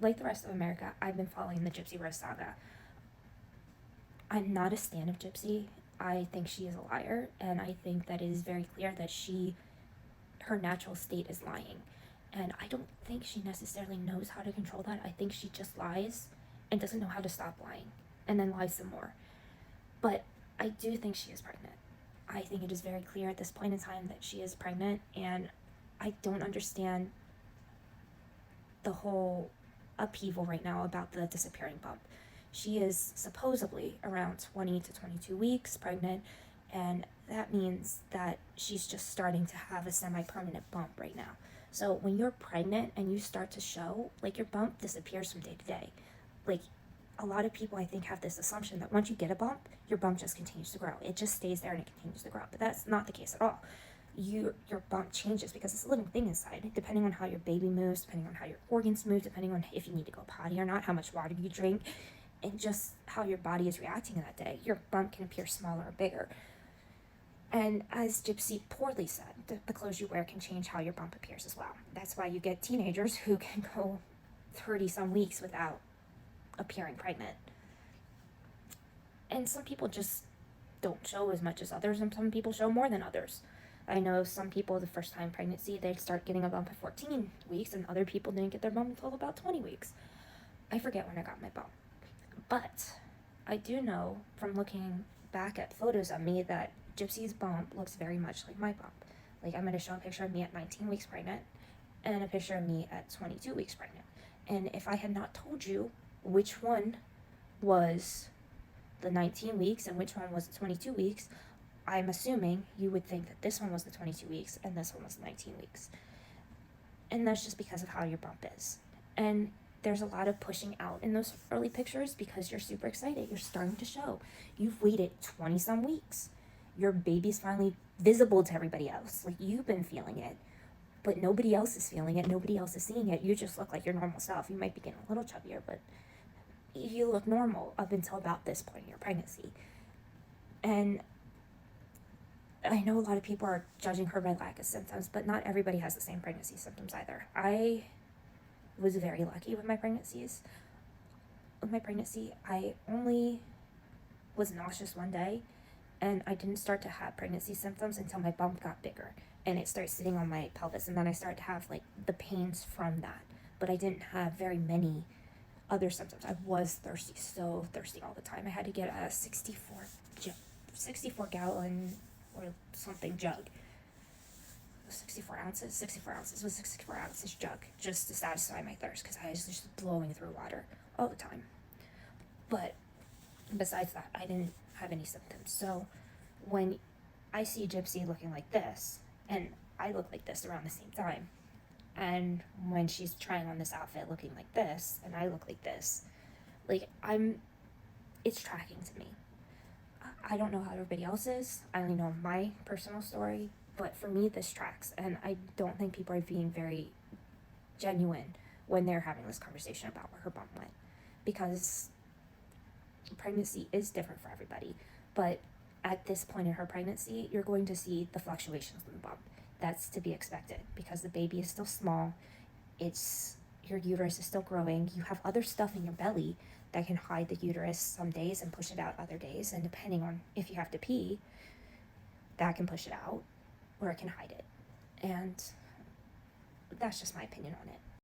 like the rest of America, I've been following the Gypsy Rose saga. I'm not a stan of Gypsy. I think she is a liar, and I think that it is very clear that her natural state is lying. And I don't think she necessarily knows how to control that. I think she just lies and doesn't know how to stop lying, and then lies some more. But I do think she is pregnant. I think it is very clear at this point in time that she is pregnant, and I don't understand the whole upheaval right now about the disappearing bump. She is supposedly around 20 to 22 weeks pregnant, and that means that she's just starting to have a semi-permanent bump right now. So when you're pregnant and you start to show, like, your bump disappears from day to day. Like, a lot of people, I think, have this assumption that once you get a bump, your bump just continues to grow. It just stays there and it continues to grow. But that's not the case at all. Your bump changes because it's a living thing inside, depending on how your baby moves, depending on how your organs move, depending on if you need to go potty or not, how much water you drink, and just how your body is reacting that day. Your bump can appear smaller or bigger. And as Gypsy poorly said, the clothes you wear can change how your bump appears as well. That's why you get teenagers who can go 30 some weeks without appearing pregnant. And some people just don't show as much as others, and some people show more than others. I know some people, the first time pregnancy, they start getting a bump at 14 weeks, and other people didn't get their bump until about 20 weeks. I forget when I got my bump. But I do know from looking back at photos of me that Gypsy's bump looks very much like my bump. Like, I'm going to show a picture of me at 19 weeks pregnant and a picture of me at 22 weeks pregnant. And if I had not told you which one was the 19 weeks and which one was the 22 weeks, I'm assuming you would think that this one was the 22 weeks and this one was the 19 weeks. And that's just because of how your bump is. And there's a lot of pushing out in those early pictures because you're super excited. You're starting to show. You've waited 20 some weeks. Your baby's finally visible to everybody else. Like, you've been feeling it, but nobody else is feeling it. Nobody else is seeing it. You just look like your normal self. You might be getting a little chubbier, but you look normal up until about this point in your pregnancy. And I know a lot of people are judging her by lack of symptoms, but not everybody has the same pregnancy symptoms either. I was very lucky with my pregnancies. With my pregnancy, I only was nauseous one day, and I didn't start to have pregnancy symptoms until my bump got bigger, and it started sitting on my pelvis, and then I started to have, like, the pains from that. But I didn't have very many other symptoms. I was thirsty, so thirsty all the time. I had to get a 64 gallon or something jug. 64 ounces was 64 ounces jug just to satisfy my thirst because I was just blowing through water all the time. But besides that, I didn't have any symptoms. So when I see Gypsy looking like this, and I look like this around the same time, and when she's trying on this outfit looking like this, and I look like this, like, it's tracking to me. I don't know how everybody else is. I only know my personal story, but for me, this tracks, and I don't think people are being very genuine when they're having this conversation about where her bump went, because pregnancy is different for everybody, but at this point in her pregnancy, you're going to see the fluctuations in the bump. That's to be expected because the baby is still small. Your uterus is still growing. You have other stuff in your belly that can hide the uterus some days and push it out other days, and depending on if you have to pee, that can push it out or it can hide it. And that's just my opinion on it.